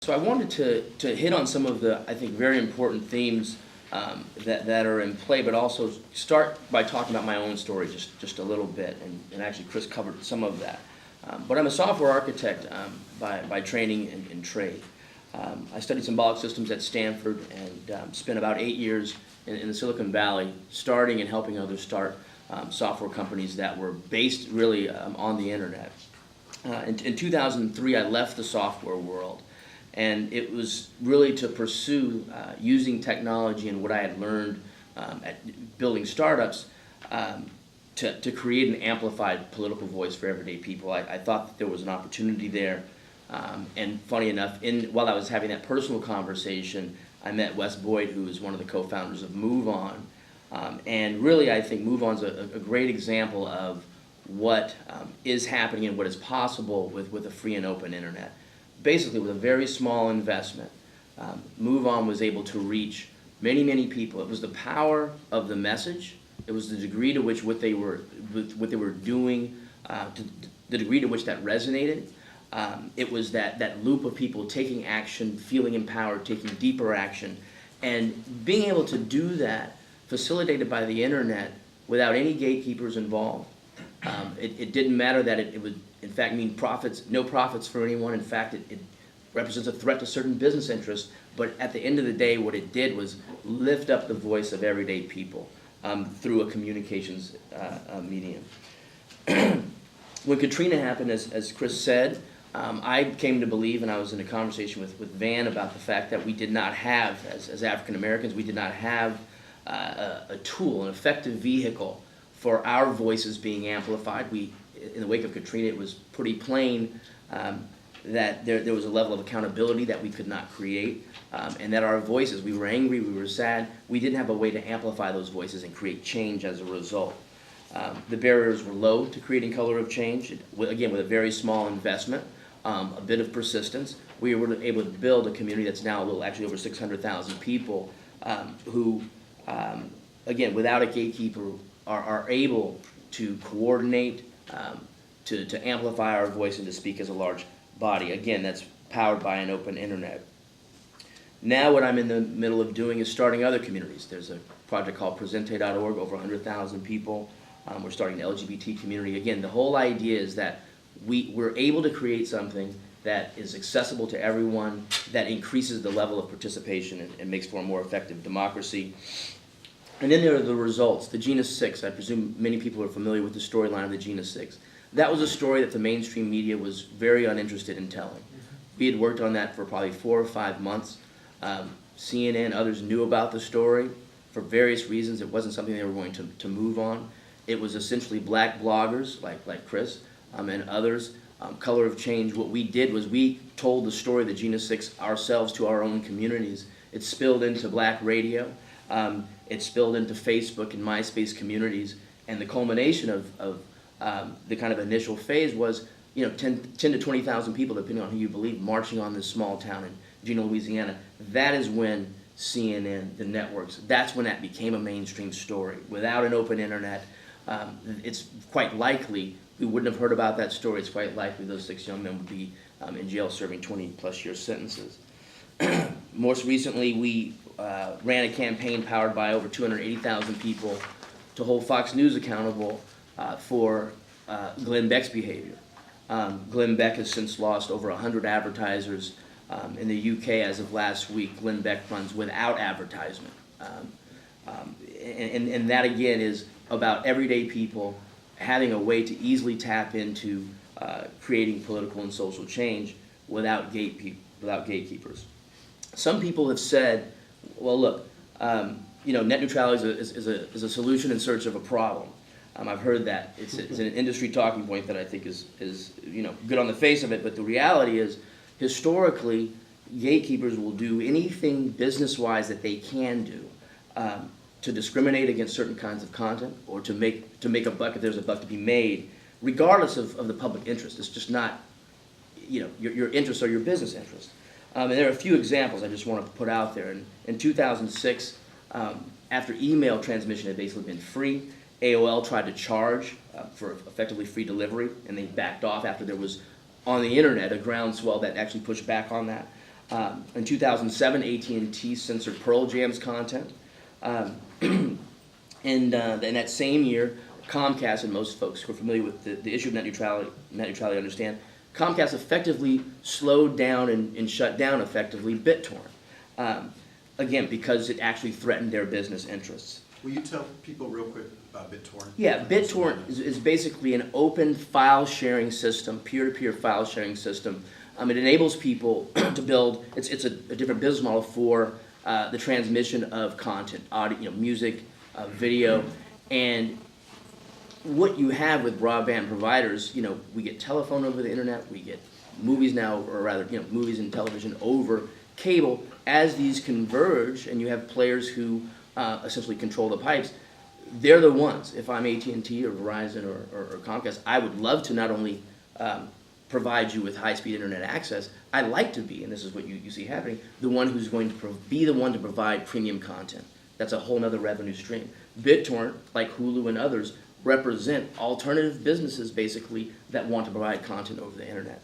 So I wanted to hit on some of the, I think, very important themes that are in play, but also start by talking about my own story just a little bit, and actually Chris covered some of that. But I'm a software architect by training and trade. I studied symbolic systems at Stanford and spent about 8 years in the Silicon Valley starting and helping others start software companies that were based really on the internet. In 2003, I left the software world, and it was really to pursue using technology and what I had learned at building startups to create an amplified political voice for everyday people. I thought that there was an opportunity there, and funny enough, while I was having that personal conversation, I met Wes Boyd, who is one of the co-founders of MoveOn, and really I think MoveOn's a great example of what is happening and what is possible with a free and open internet. Basically, with a very small investment, MoveOn was able to reach many people. It was the power of the message. It was the degree to which what they were doing, the degree to which that resonated. It was that loop of people taking action, feeling empowered, taking deeper action, and being able to do that, facilitated by the internet, without any gatekeepers involved. It didn't matter that it would, in fact, mean no profits for anyone. In fact, it represents a threat to certain business interests. But at the end of the day, what it did was lift up the voice of everyday people through a communications medium. When Katrina happened, as Chris said, I came to believe, and I was in a conversation with Van about the fact that we did not have, as African Americans, we did not have a tool, an effective vehicle for our voices being amplified. In the wake of Katrina, it was pretty plain that there was a level of accountability that we could not create, and that our voices, we were angry, we were sad, we didn't have a way to amplify those voices and create change as a result. The barriers were low to creating color of change. Again, with a very small investment, a bit of persistence, we were able to build a community that's now actually over 600,000 people who, again, without a gatekeeper, are able to coordinate, to amplify our voice and to speak as a large body. Again, that's powered by an open internet. Now what I'm in the middle of doing is starting other communities. There's a project called Presente.org, over 100,000 people. We're starting an LGBT community. Again, the whole idea is that we're able to create something that is accessible to everyone, that increases the level of participation and makes for a more effective democracy. And then there are the results. The Genus 6, I presume many people are familiar with the storyline of the Genus 6. That was a story that the mainstream media was very uninterested in telling. We had worked on that for probably 4 or 5 months. CNN, others knew about the story. For various reasons, it wasn't something they were going to move on. It was essentially black bloggers like Chris and others, Color of Change. What we did was we told the story of the Genus 6 ourselves to our own communities. It spilled into black radio. It spilled into Facebook and MySpace communities, and the culmination of the kind of initial phase was, 10 to 20,000 people, depending on who you believe, marching on this small town in Juneau, Louisiana. That is when CNN, the networks, that's when that became a mainstream story. Without an open internet, it's quite likely we wouldn't have heard about that story. It's quite likely those 6 young men would be in jail serving 20-plus year sentences. Most recently, we ran a campaign powered by over 280,000 people to hold Fox News accountable for Glenn Beck's behavior. Glenn Beck has since lost over 100 advertisers. In the UK, as of last week, Glenn Beck runs without advertisement. And that, again, is about everyday people having a way to easily tap into creating political and social change without gatekeepers. Some people have said, well, look, net neutrality is a solution in search of a problem. I've heard that. It's an industry talking point that I think is good on the face of it, but the reality is, historically, gatekeepers will do anything business-wise that they can do to discriminate against certain kinds of content, or to make a buck if there's a buck to be made, regardless of the public interest. It's just not, your interests are your business interests. And there are a few examples I just want to put out there. In 2006, after email transmission had basically been free, AOL tried to charge for effectively free delivery, and they backed off after there was, on the internet, a groundswell that actually pushed back on that. In 2007, AT&T censored Pearl Jam's content. And in that same year, Comcast, and most folks who are familiar with the issue of net neutrality understand, Comcast effectively slowed down and shut down effectively BitTorrent. Again, because it actually threatened their business interests. Will you tell people real quick about BitTorrent? Yeah, BitTorrent is basically an open file sharing system, peer-to-peer file sharing system. It enables people to build, it's a different business model for the transmission of content, audio, music, video, and what you have with broadband providers, we get telephone over the internet, we get movies now, or rather, movies and television over cable. As these converge, and you have players who essentially control the pipes, they're the ones. If I'm AT&T or Verizon or Comcast, I would love to not only provide you with high-speed internet access, I'd like to be, and this is what you see happening, the one who's going to be the one to provide premium content. That's a whole other revenue stream. BitTorrent, like Hulu and others, represent alternative businesses, basically, that want to provide content over the internet.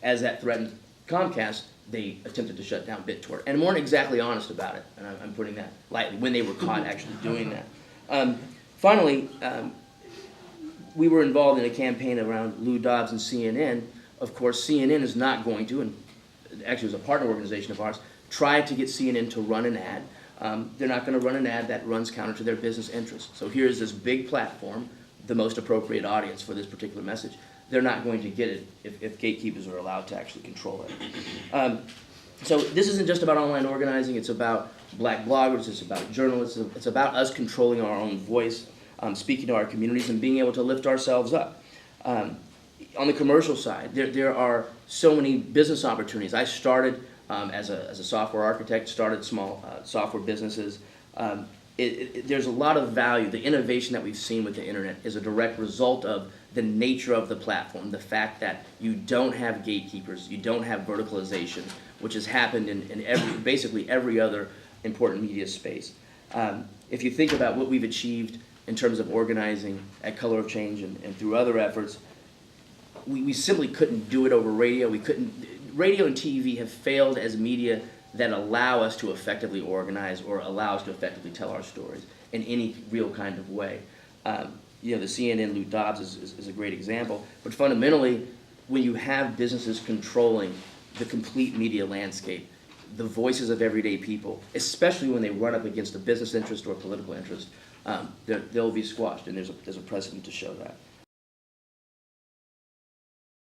As that threatened Comcast, they attempted to shut down BitTorrent, and weren't exactly honest about it, and I'm putting that lightly, when they were caught actually doing that. Finally, we were involved in a campaign around Lou Dobbs and CNN. Of course, CNN is not going to, and actually it was a partner organization of ours, try to get CNN to run an ad. They're not going to run an ad that runs counter to their business interests. So here's this big platform, the most appropriate audience for this particular message. They're not going to get it if gatekeepers are allowed to actually control it. So this isn't just about online organizing, it's about black bloggers, it's about journalists, it's about us controlling our own voice, speaking to our communities, and being able to lift ourselves up. On the commercial side, there are so many business opportunities. I started as a software architect, started small software businesses. There's a lot of value. The innovation that we've seen with the internet is a direct result of the nature of the platform, the fact that you don't have gatekeepers, you don't have verticalization, which has happened in basically every other important media space. If you think about what we've achieved in terms of organizing at Color of Change and through other efforts, we simply couldn't do it over radio. Radio and TV have failed as media that allow us to effectively organize or allow us to effectively tell our stories in any real kind of way. The CNN Lou Dobbs is a great example, but fundamentally, when you have businesses controlling the complete media landscape, the voices of everyday people, especially when they run up against a business interest or a political interest, they'll be squashed, and there's a precedent to show that.